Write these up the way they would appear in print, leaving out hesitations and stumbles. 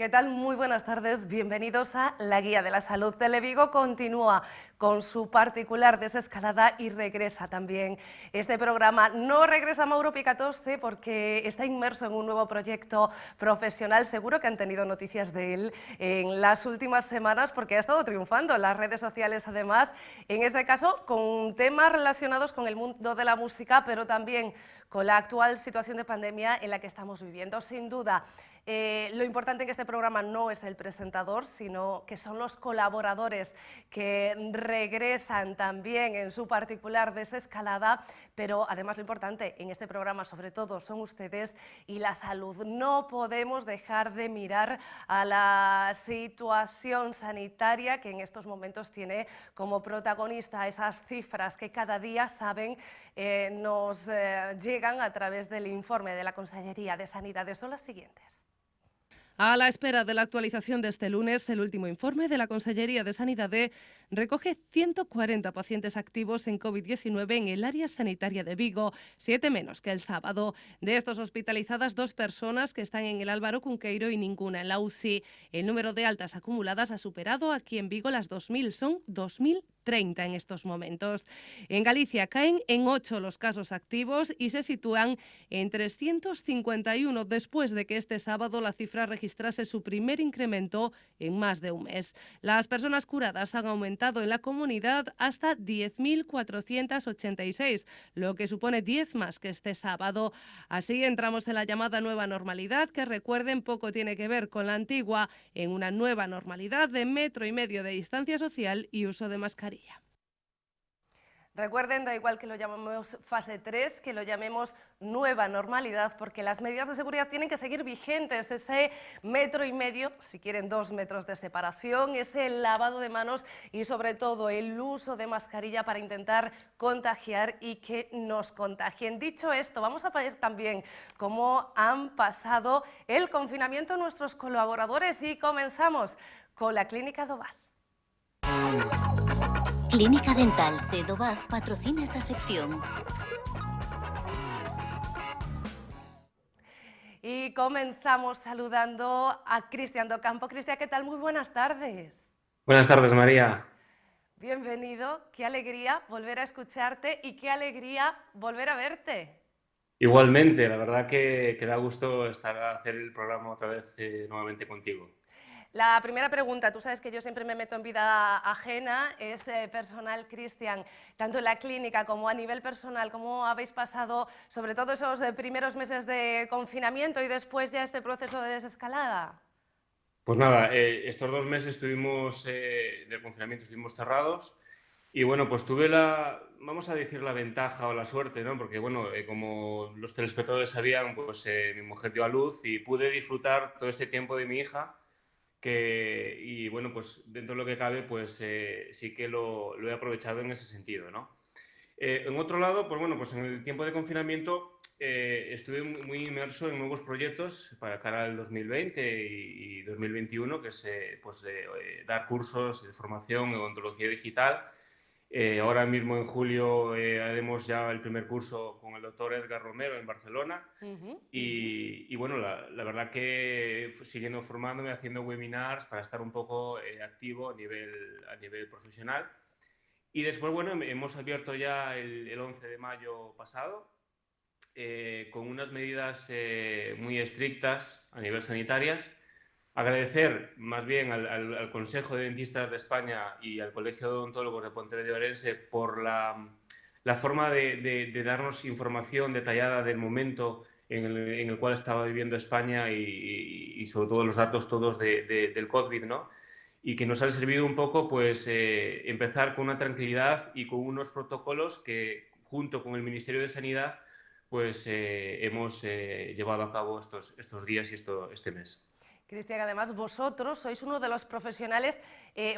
¿Qué tal? Muy buenas tardes. Bienvenidos a La Guía de la Salud. Televigo continúa con su particular desescalada y regresa también este programa. No regresa Mauro Picatoste porque está inmerso en un nuevo proyecto profesional. Seguro que han tenido noticias de él en las últimas semanas porque ha estado triunfando en las redes sociales, además, en este caso con temas relacionados con el mundo de la música, pero también con la actual situación de pandemia en la que estamos viviendo. Sin duda, lo importante en este programa no es el presentador, sino que son los colaboradores que regresan también en su particular desescalada, pero además lo importante en este programa sobre todo son ustedes y la salud. No podemos dejar de mirar a la situación sanitaria que en estos momentos tiene como protagonista esas cifras que cada día saben nos llegan a través del informe de la Consellería de Sanidad. Son las siguientes. A la espera de la actualización de este lunes, el último informe de la Consellería de Sanidad recoge 140 pacientes activos en COVID-19 en el área sanitaria de Vigo, 7 menos que el sábado. De estos hospitalizadas, 2 personas que están en el Álvaro Cunqueiro y ninguna en la UCI. El número de altas acumuladas ha superado aquí en Vigo las 2.000, son 2.030 en estos momentos. En Galicia caen en 8 los casos activos y se sitúan en 351 después de que este sábado la cifra registrase su primer incremento en más de un mes. Las personas curadas han aumentado en la comunidad hasta 10.486, lo que supone 10 más que este sábado. Así entramos en la llamada nueva normalidad, que recuerden poco tiene que ver con la antigua, en una nueva normalidad de 1,5 metros de distancia social y uso de mascarilla. Recuerden, da igual que lo llamemos fase 3, que lo llamemos nueva normalidad, porque las medidas de seguridad tienen que seguir vigentes. Ese 1,5 metros, si quieren 2 metros de separación, ese lavado de manos y sobre todo el uso de mascarilla para intentar contagiar y que nos contagien. Dicho esto, vamos a ver también cómo han pasado el confinamiento nuestros colaboradores y comenzamos con la Clínica Dobaz. Clínica Dental Cedobaz patrocina esta sección. Y comenzamos saludando a Cristian Docampo. Cristian, ¿qué tal? Muy buenas tardes. Buenas tardes, María. Bienvenido, qué alegría volver a escucharte y qué alegría volver a verte. Igualmente, la verdad que da gusto estar a hacer el programa otra vez nuevamente contigo. La primera pregunta, tú sabes que yo siempre me meto en vida ajena, es personal, Cristian, tanto en la clínica como a nivel personal. ¿Cómo habéis pasado sobre todo esos primeros meses de confinamiento y después ya este proceso de desescalada? Pues nada, estos 2 meses estuvimos del confinamiento, estuvimos cerrados y bueno, pues tuve vamos a decir la ventaja o la suerte, ¿no? Porque bueno, como los telespectadores sabían, pues mi mujer dio a luz y pude disfrutar todo este tiempo de mi hija. Y bueno, pues dentro de lo que cabe, pues sí que lo he aprovechado en ese sentido, ¿no? En otro lado, pues bueno, pues en el tiempo de confinamiento estuve muy inmerso en nuevos proyectos para cara al 2020 y 2021, que es pues, dar cursos de formación en odontología digital. Ahora mismo en julio haremos ya el primer curso con el doctor Edgar Romero en Barcelona. Y bueno, la verdad que siguiendo formándome, haciendo webinars para estar un poco activo a nivel profesional. Y después, bueno, hemos abierto ya el 11 de mayo pasado con unas medidas muy estrictas a nivel sanitarias. Agradecer más bien al Consejo de Dentistas de España y al Colegio de Odontólogos de Pontevedra y Ourense por la forma de darnos información detallada del momento en el cual estaba viviendo España y sobre todo los datos todos del COVID, ¿no? Y que nos ha servido un poco pues empezar con una tranquilidad y con unos protocolos que junto con el Ministerio de Sanidad pues hemos llevado a cabo estos días y este mes. Cristian, además vosotros sois uno de los profesionales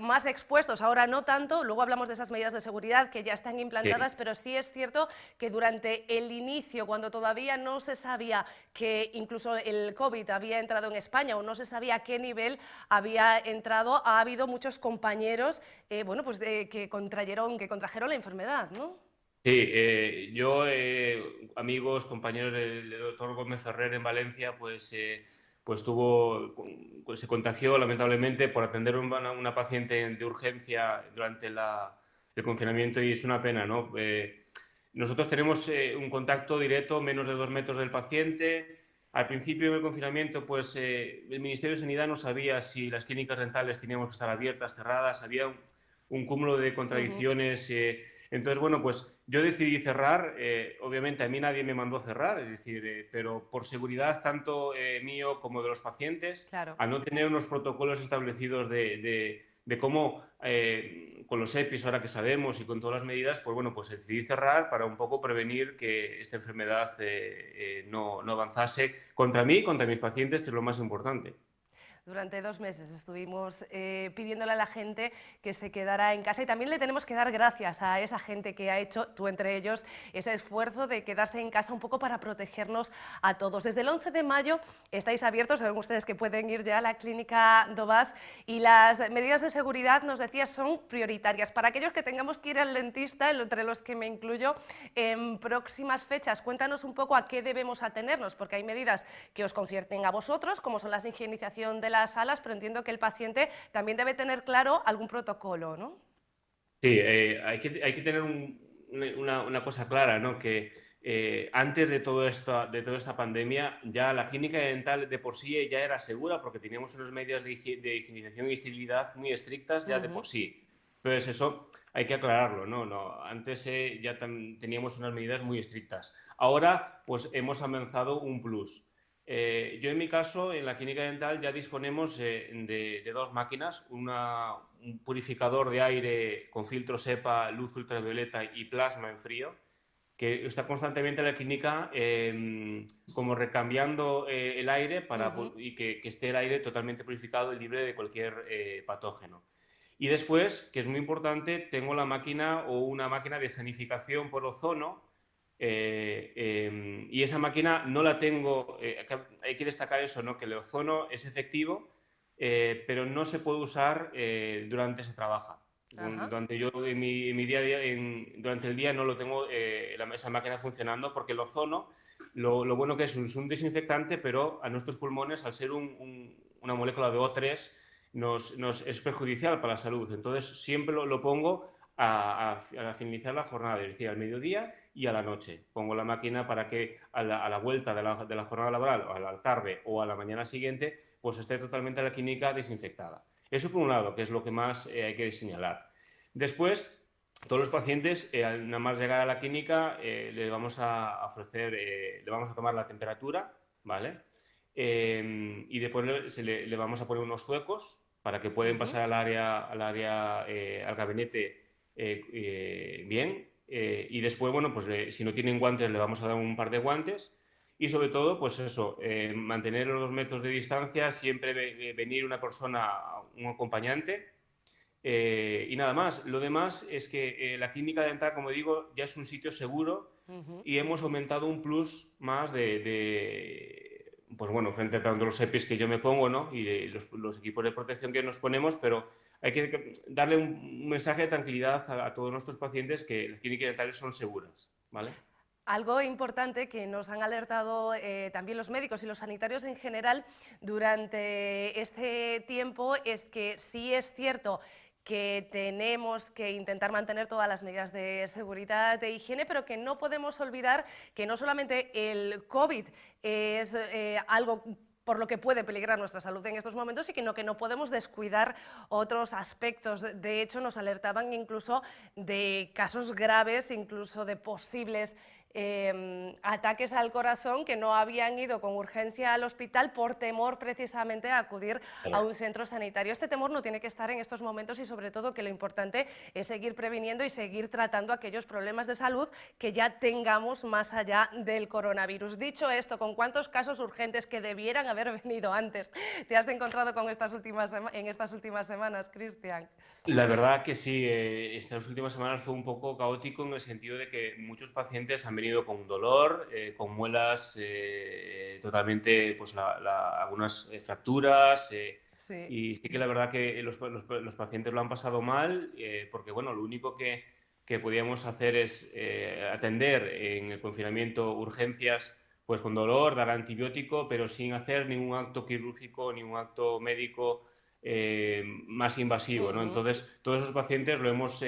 más expuestos, ahora no tanto, luego hablamos de esas medidas de seguridad que ya están implantadas, pero sí es cierto que durante el inicio, cuando todavía no se sabía que incluso el COVID había entrado en España o no se sabía a qué nivel había entrado, ha habido muchos compañeros bueno, pues, que contrajeron la enfermedad, ¿no? Sí, yo, amigos, compañeros del doctor Gómez Ferrer en Valencia, pues pues se contagió lamentablemente por atender una paciente de urgencia durante el confinamiento y es una pena, ¿no? Nosotros tenemos un contacto directo menos de 2 metros del paciente. Al principio del confinamiento, pues el Ministerio de Sanidad no sabía si las clínicas dentales teníamos que estar abiertas, cerradas, había un cúmulo de contradicciones. Entonces, bueno, pues yo decidí cerrar. Obviamente a mí nadie me mandó cerrar, es decir, pero por seguridad tanto mío como de los pacientes, Claro. al no tener unos protocolos establecidos de cómo, con los EPIs ahora que sabemos y con todas las medidas, pues bueno, pues decidí cerrar para un poco prevenir que esta enfermedad no avanzase contra mí y contra mis pacientes, que es lo más importante. Durante 2 meses estuvimos pidiéndole a la gente que se quedara en casa y también le tenemos que dar gracias a esa gente que ha hecho, tú entre ellos, ese esfuerzo de quedarse en casa un poco para protegernos a todos. Desde el 11 de mayo estáis abiertos, saben ustedes que pueden ir ya a la clínica Dobaz y las medidas de seguridad, nos decías, son prioritarias. Para aquellos que tengamos que ir al dentista, entre los que me incluyo, en próximas fechas, cuéntanos un poco a qué debemos atenernos, porque hay medidas que os concierten a vosotros, como son la higienización de las salas, pero entiendo que el paciente también debe tener claro algún protocolo, ¿no? Sí, hay que tener una cosa clara, ¿no? Que antes de toda esta pandemia, ya la clínica dental de por sí ya era segura porque teníamos unas medidas de higienización y esterilidad muy estrictas ya de por sí. Entonces, eso hay que aclararlo, ¿no? Antes ya teníamos unas medidas muy estrictas. Ahora, pues hemos avanzado un plus. Yo en mi caso, en la clínica dental ya disponemos de 2 máquinas, un purificador de aire con filtro SEPA, luz ultravioleta y plasma en frío, que está constantemente en la clínica como recambiando el aire y que esté el aire totalmente purificado y libre de cualquier patógeno. Y después, que es muy importante, tengo la máquina o una máquina de sanificación por ozono. Y esa máquina no la tengo, hay que destacar eso, ¿no? Que el ozono es efectivo, pero no se puede usar durante se trabaja. Durante en mi día a día, durante el día no lo tengo esa máquina funcionando porque el ozono, lo bueno que es un desinfectante, pero a nuestros pulmones, al ser una molécula de O3, nos es perjudicial para la salud. Entonces siempre lo pongo a finalizar la jornada, es decir, al mediodía y a la noche. Pongo la máquina para que a la vuelta de la jornada laboral, o a la tarde o a la mañana siguiente, pues esté totalmente la clínica desinfectada. Eso por un lado, que es lo que más hay que señalar. Después, todos los pacientes, nada más llegar a la clínica, le vamos a ofrecer, le vamos a tomar la temperatura, ¿vale? Y después le vamos a poner unos zuecos para que puedan pasar al gabinete bien. Y después, bueno, pues si no tienen guantes, le vamos a dar un par de guantes. Y sobre todo, pues eso, mantener los 2 metros de distancia, siempre venir una persona, un acompañante. Y nada más. Lo demás es que la clínica dental, como digo, ya es un sitio seguro y hemos aumentado un plus más pues bueno, frente a tanto los EPIs que yo me pongo, ¿no? Y de los equipos de protección que nos ponemos, pero hay que darle un mensaje de tranquilidad a todos nuestros pacientes que las clínicas dentales son seguras, ¿vale? Algo importante que nos han alertado también los médicos y los sanitarios en general durante este tiempo es que sí es cierto que tenemos que intentar mantener todas las medidas de seguridad, de higiene, pero que no podemos olvidar que no solamente el COVID es algo por lo que puede peligrar nuestra salud en estos momentos, sino que no podemos descuidar otros aspectos. De hecho, nos alertaban incluso de casos graves, incluso de posibles ataques al corazón que no habían ido con urgencia al hospital por temor precisamente a acudir a un centro sanitario. Este temor no tiene que estar en estos momentos y sobre todo que lo importante es seguir previniendo y seguir tratando aquellos problemas de salud que ya tengamos más allá del coronavirus. Dicho esto, ¿con cuántos casos urgentes que debieran haber venido antes te has encontrado en estas últimas semanas, Cristian? La verdad que sí, estas últimas semanas fue un poco caótico en el sentido de que muchos pacientes han venido con dolor, con muelas totalmente, pues algunas fracturas. Sí. Y sí que la verdad que los pacientes lo han pasado mal, porque bueno, lo único que podíamos hacer es atender en el confinamiento urgencias pues con dolor, dar antibiótico, pero sin hacer ningún acto quirúrgico, ningún acto médico más invasivo, ¿no? Entonces, todos esos pacientes lo hemos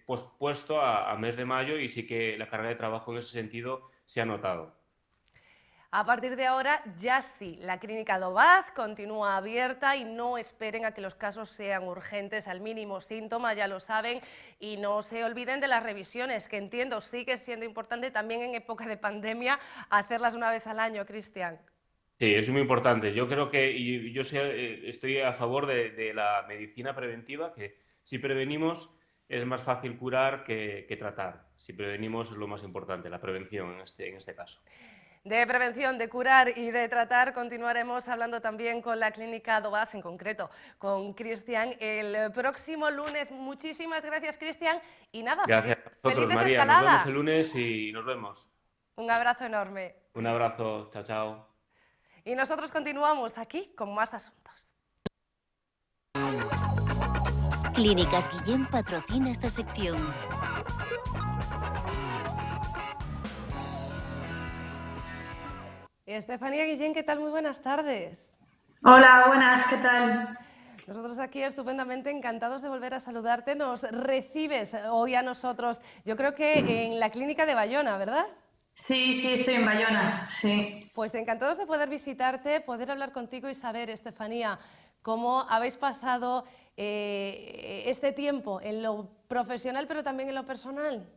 pospuesto a mes de mayo y sí que la carga de trabajo en ese sentido se ha notado. A partir de ahora, ya sí, la clínica Dobaz continúa abierta y no esperen a que los casos sean urgentes, al mínimo síntoma, ya lo saben, y no se olviden de las revisiones, que entiendo sigue siendo importante también en época de pandemia hacerlas una vez al año, Cristian. Sí, es muy importante. Yo creo que y yo estoy a favor de la medicina preventiva, que si prevenimos es más fácil curar que tratar. Si prevenimos es lo más importante, la prevención en este caso. De prevención, de curar y de tratar continuaremos hablando también con la clínica Dobaz, en concreto con Cristian, el próximo lunes. Muchísimas gracias, Cristian, y nada, Gracias a vosotros, feliz María. Nos vemos desescalada. el lunes y nos vemos. Un abrazo enorme. Un abrazo. Chao, chao. Y nosotros continuamos aquí con más asuntos. Clínicas Guillén patrocina esta sección. Estefanía Guillén, ¿qué tal? Muy buenas tardes. Hola, buenas, ¿qué tal? Nosotros aquí estupendamente encantados de volver a saludarte. Nos recibes hoy a nosotros, yo creo que en la clínica de Bayona, ¿verdad? Sí, estoy en Bayona, sí. Pues encantados de poder visitarte, poder hablar contigo y saber, Estefanía, cómo habéis pasado este tiempo en lo profesional, pero también en lo personal.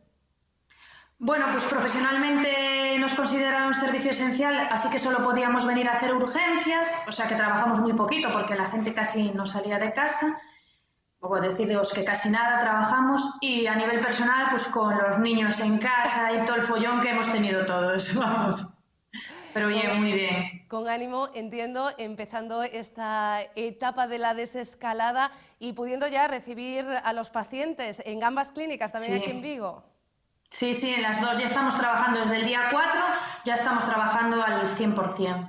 Bueno, pues profesionalmente nos consideran un servicio esencial, así que solo podíamos venir a hacer urgencias, o sea que trabajamos muy poquito porque la gente casi no salía de casa. Puedo deciros que casi nada trabajamos y a nivel personal, pues con los niños en casa y todo el follón que hemos tenido todos, vamos. Pero bien, muy bien. Con ánimo, entiendo, empezando esta etapa de la desescalada y pudiendo ya recibir a los pacientes en ambas clínicas, también Sí. aquí en Vigo. Sí, en las dos ya estamos trabajando desde el día 4, ya estamos trabajando al 100%.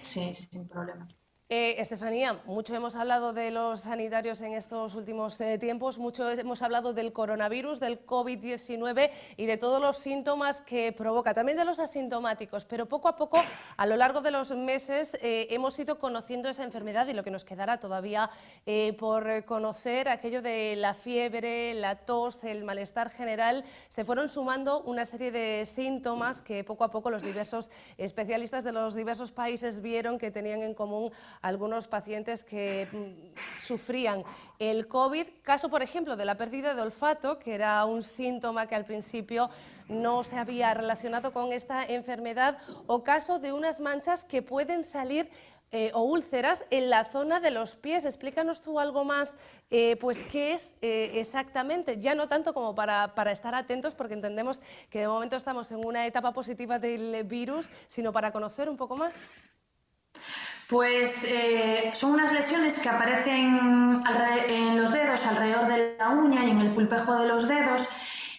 Sí, sin problema. Estefanía, mucho hemos hablado de los sanitarios en estos últimos tiempos, mucho hemos hablado del coronavirus, del COVID-19 y de todos los síntomas que provoca, también de los asintomáticos, pero poco a poco, a lo largo de los meses, hemos ido conociendo esa enfermedad y lo que nos quedará todavía por conocer, aquello de la fiebre, la tos, el malestar general, se fueron sumando una serie de síntomas que poco a poco los diversos especialistas de los diversos países vieron que tenían en común algunos pacientes que sufrían el COVID, caso por ejemplo de la pérdida de olfato, que era un síntoma que al principio no se había relacionado con esta enfermedad, o caso de unas manchas que pueden salir o úlceras en la zona de los pies. Explícanos tú algo más, pues qué es exactamente, ya no tanto como para estar atentos, porque entendemos que de momento estamos en una etapa positiva del virus, sino para conocer un poco más. Pues son unas lesiones que aparecen en los dedos, alrededor de la uña y en el pulpejo de los dedos,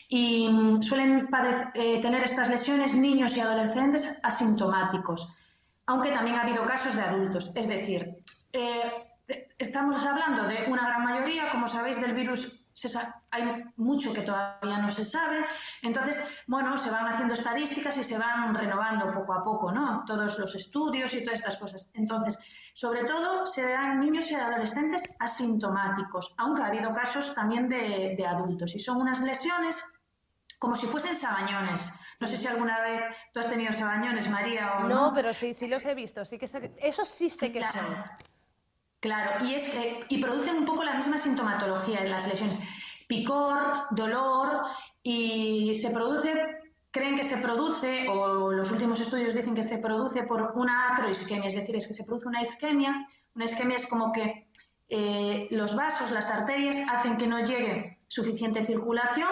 y suelen tener estas lesiones niños y adolescentes asintomáticos, aunque también ha habido casos de adultos. Es decir, estamos hablando de una gran mayoría, como sabéis, del virus. Hay mucho que todavía no se sabe, entonces, bueno, se van haciendo estadísticas y se van renovando poco a poco, ¿no? Todos los estudios y todas estas cosas. Entonces, sobre todo, se dan niños y adolescentes asintomáticos, aunque ha habido casos también de adultos, y son unas lesiones como si fuesen sabañones. No sé si alguna vez tú has tenido sabañones, María, o no. No, pero sí los he visto, sí que eso sí sé que son. Claro, y producen un poco la misma sintomatología en las lesiones. Picor, dolor, y creen que se produce, o los últimos estudios dicen que se produce por una acroisquemia, es decir, es que se produce una isquemia. Una isquemia es como que los vasos, las arterias, hacen que no llegue suficiente circulación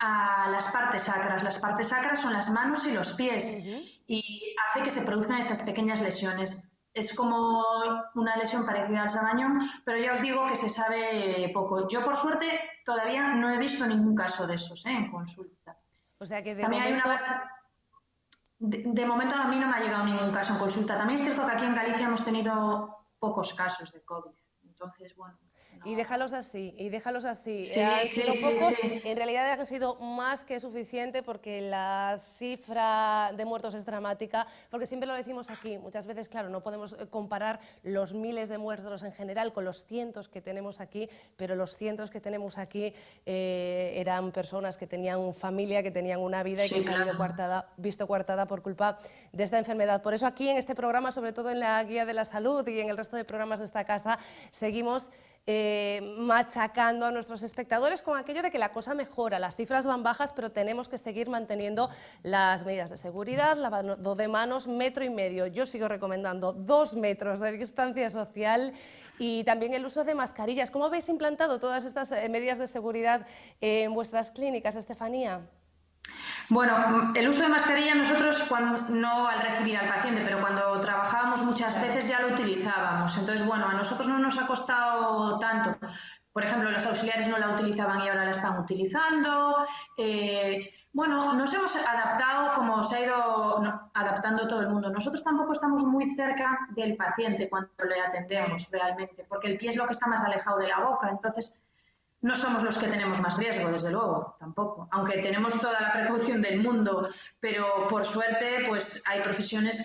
a las partes sacras. Las partes sacras son las manos y los pies, y hace que se produzcan esas pequeñas lesiones. Es como una lesión parecida al sabañón, pero ya os digo que se sabe poco. Yo, por suerte, todavía no he visto ningún caso de esos en consulta. O sea que También momento... de momento a mí no me ha llegado ningún caso en consulta. También es cierto que aquí en Galicia hemos tenido pocos casos de COVID. Entonces, bueno... Y déjalos así, y déjalos así. Sí, Han sí, sido sí, pocos, sí. en realidad han sido más que suficiente porque la cifra de muertos es dramática, porque siempre lo decimos aquí, muchas veces, claro, no podemos comparar los miles de muertos en general con los cientos que tenemos aquí, pero los cientos que tenemos aquí eran personas que tenían familia, que tenían una vida y que Sí, se han visto coartada por culpa de esta enfermedad. Por eso aquí en este programa, sobre todo en la Guía de la Salud y en el resto de programas de esta casa, seguimos machacando a nuestros espectadores con aquello de que la cosa mejora, las cifras van bajas, pero tenemos que seguir manteniendo las medidas de seguridad, lavado de manos, 1,5 metros. Yo sigo recomendando 2 metros de distancia social y también el uso de mascarillas. ¿Cómo habéis implantado todas estas medidas de seguridad en vuestras clínicas, Estefanía? Bueno, el uso de mascarilla nosotros no al recibir al paciente, pero cuando trabajábamos muchas veces ya lo utilizábamos. Entonces, bueno, a nosotros no nos ha costado tanto. Por ejemplo, los auxiliares no la utilizaban y ahora la están utilizando. Bueno, nos hemos adaptado como se ha ido adaptando todo el mundo. Nosotros tampoco estamos muy cerca del paciente cuando le atendemos realmente, porque el pie es lo que está más alejado de la boca. Entonces, no somos los que tenemos más riesgo, desde luego, tampoco. Aunque tenemos toda la precaución del mundo, pero por suerte pues hay profesiones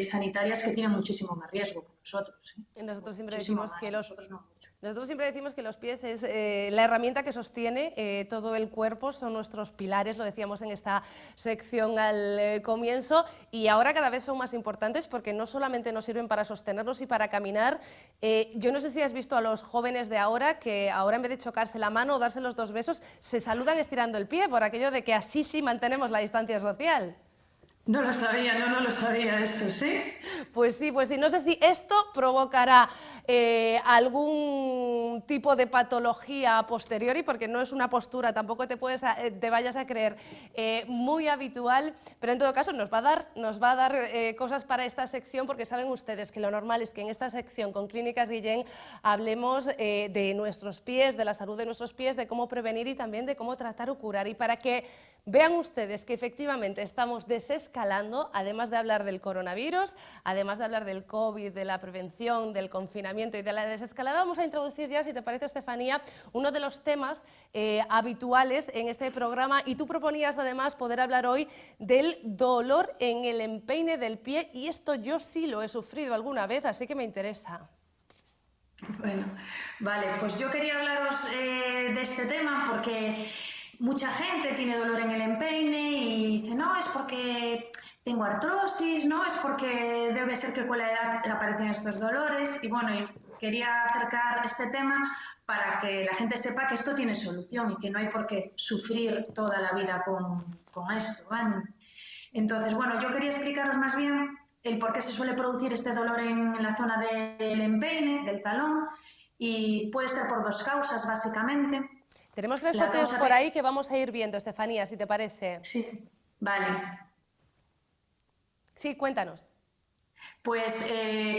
sanitarias que tienen muchísimo más riesgo que nosotros. Nosotros siempre Muchísimo decimos más, que nosotros no mucho. Nosotros siempre decimos que los pies es la herramienta que sostiene todo el cuerpo, son nuestros pilares, lo decíamos en esta sección al comienzo, y ahora cada vez son más importantes porque no solamente nos sirven para sostenernos y para caminar. Yo no sé si has visto a los jóvenes de ahora que ahora en vez de chocarse la mano o darse los 2 besos, se saludan estirando el pie por aquello de que así sí mantenemos la distancia social. No lo sabía, no lo sabía eso, ¿sí? Pues sí, pues sí. No sé si esto provocará algún tipo de patología a posteriori, porque no es una postura, tampoco te vayas a creer muy habitual, pero en todo caso nos va a dar cosas para esta sección, porque saben ustedes que lo normal es que en esta sección con Clínicas Guillén hablemos de nuestros pies, de la salud de nuestros pies, de cómo prevenir y también de cómo tratar o curar. Y para que vean ustedes que efectivamente estamos desescalando, además de hablar del coronavirus, además de hablar del COVID, de la prevención, del confinamiento y de la desescalada, vamos a introducir ya, si te parece, Estefanía, uno de los temas habituales en este programa, y tú proponías además poder hablar hoy del dolor en el empeine del pie, y esto yo sí lo he sufrido alguna vez, así que me interesa. Bueno, vale, pues yo quería hablaros de este tema porque mucha gente tiene dolor en el empeine y dice, no, es porque tengo artrosis, no, es porque debe ser que con la edad aparecen estos dolores. Y bueno, quería acercar este tema para que la gente sepa que esto tiene solución y que no hay por qué sufrir toda la vida con esto, ¿vale? Entonces, bueno, yo quería explicaros más bien el por qué se suele producir este dolor en la zona del empeine, del talón, y puede ser por 2 causas, básicamente. Tenemos 3 fotos por ahí que vamos a ir viendo, Estefanía, si te parece. Sí, vale. Sí, cuéntanos. Pues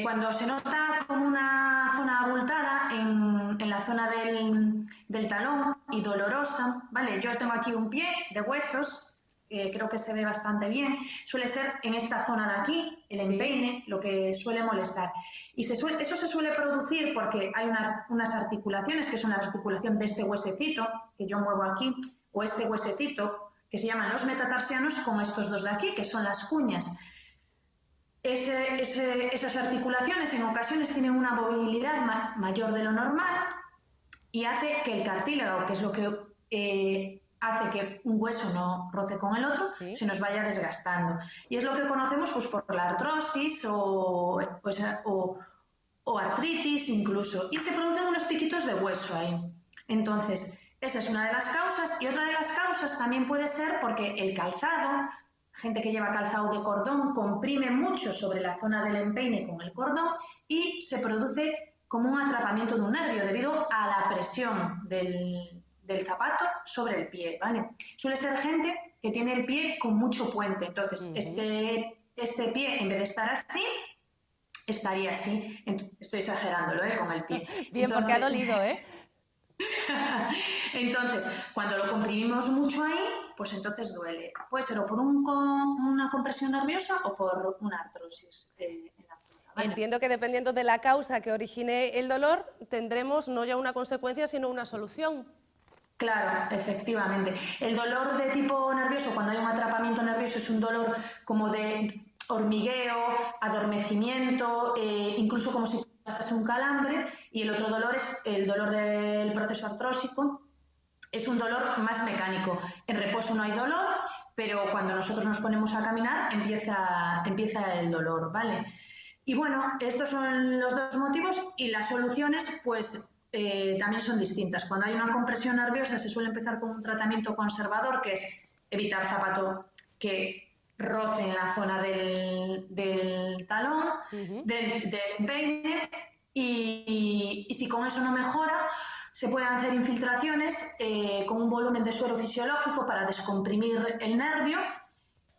cuando se nota como una zona abultada en la zona del talón y dolorosa, ¿vale? Yo tengo aquí un pie de huesos, creo que se ve bastante bien, suele ser en esta zona de aquí, el empeine, lo que suele molestar. Y eso se suele producir porque hay unas articulaciones, que son la articulación de este huesecito, que yo muevo aquí, o este huesecito, que se llaman los metatarsianos, con estos 2 de aquí, que son las cuñas. Esas articulaciones en ocasiones tienen una movilidad mayor de lo normal y hace que el cartílago, que es lo que hace que un hueso no roce con el otro, se nos vaya desgastando. Y es lo que conocemos pues, por la artrosis o artritis incluso. Y se producen unos piquitos de hueso ahí. Entonces, esa es una de las causas. Y otra de las causas también puede ser porque el calzado, gente que lleva calzado de cordón, comprime mucho sobre la zona del empeine con el cordón y se produce como un atrapamiento de un nervio debido a la presión del zapato sobre el pie, ¿vale? Suele ser gente que tiene el pie con mucho puente, entonces este pie, en vez de estar así, estaría así. Estoy exagerándolo, con el pie. Bien, entonces, porque ha dolido, Entonces, cuando lo comprimimos mucho ahí, pues entonces duele. Puede ser o por una compresión nerviosa o por una artrosis en la zona, ¿vale? Entiendo que dependiendo de la causa que origine el dolor, tendremos no ya una consecuencia, sino una solución. Claro, efectivamente. El dolor de tipo nervioso, cuando hay un atrapamiento nervioso, es un dolor como de hormigueo, adormecimiento, incluso como si pasase un calambre, y el otro dolor es el dolor del proceso artrósico, es un dolor más mecánico. En reposo no hay dolor, pero cuando nosotros nos ponemos a caminar empieza el dolor, ¿vale? Y bueno, estos son los dos motivos y las soluciones, pues también son distintas. Cuando hay una compresión nerviosa se suele empezar con un tratamiento conservador, que es evitar zapato que roce en la zona del talón, del empeine, y si con eso no mejora, se pueden hacer infiltraciones con un volumen de suero fisiológico para descomprimir el nervio,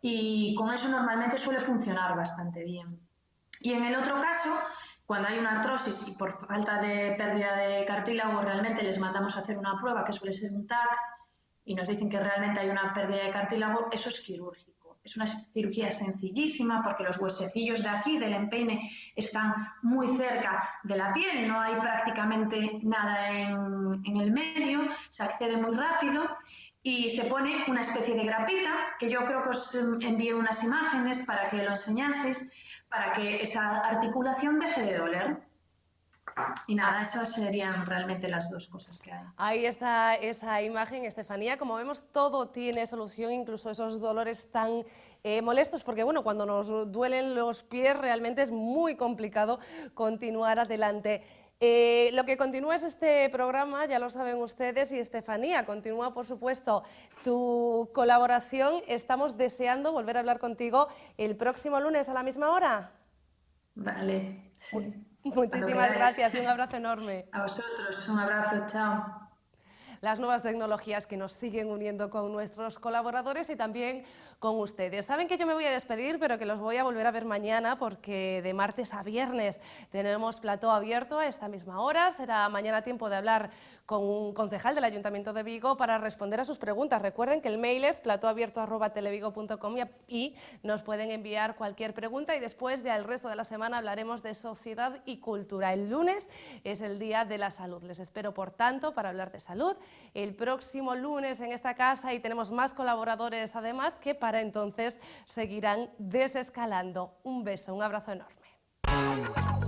y con eso normalmente suele funcionar bastante bien. Y en el otro caso, cuando hay una artrosis y por falta de pérdida de cartílago realmente les mandamos a hacer una prueba que suele ser un TAC y nos dicen que realmente hay una pérdida de cartílago, eso es quirúrgico. Es una cirugía sencillísima porque los huesecillos de aquí, del empeine, están muy cerca de la piel, no hay prácticamente nada en el medio, se accede muy rápido y se pone una especie de grapita, que yo creo que os envié unas imágenes para que lo enseñaseis, para que esa articulación deje de doler. Y nada, esas serían realmente las dos cosas que hay. Ahí está esa imagen, Estefanía. Como vemos, todo tiene solución, incluso esos dolores tan molestos, porque bueno, cuando nos duelen los pies realmente es muy complicado continuar adelante. Lo que continúa es este programa, ya lo saben ustedes, y Estefanía, continúa por supuesto tu colaboración. Estamos deseando volver a hablar contigo el próximo lunes a la misma hora. Vale, sí. Muchísimas gracias y un abrazo enorme. A vosotros, un abrazo, chao. Las nuevas tecnologías que nos siguen uniendo con nuestros colaboradores y también con ustedes. Saben que yo me voy a despedir, pero que los voy a volver a ver mañana porque de martes a viernes tenemos plató abierto a esta misma hora. Será mañana tiempo de hablar con un concejal del Ayuntamiento de Vigo para responder a sus preguntas. Recuerden que el mail es platoabierto@televigo.com y nos pueden enviar cualquier pregunta y después del resto de la semana hablaremos de sociedad y cultura. El lunes es el Día de la Salud. Les espero, por tanto, para hablar de salud el próximo lunes en esta casa y tenemos más colaboradores además que para entonces seguirán desescalando. Un beso, un abrazo enorme.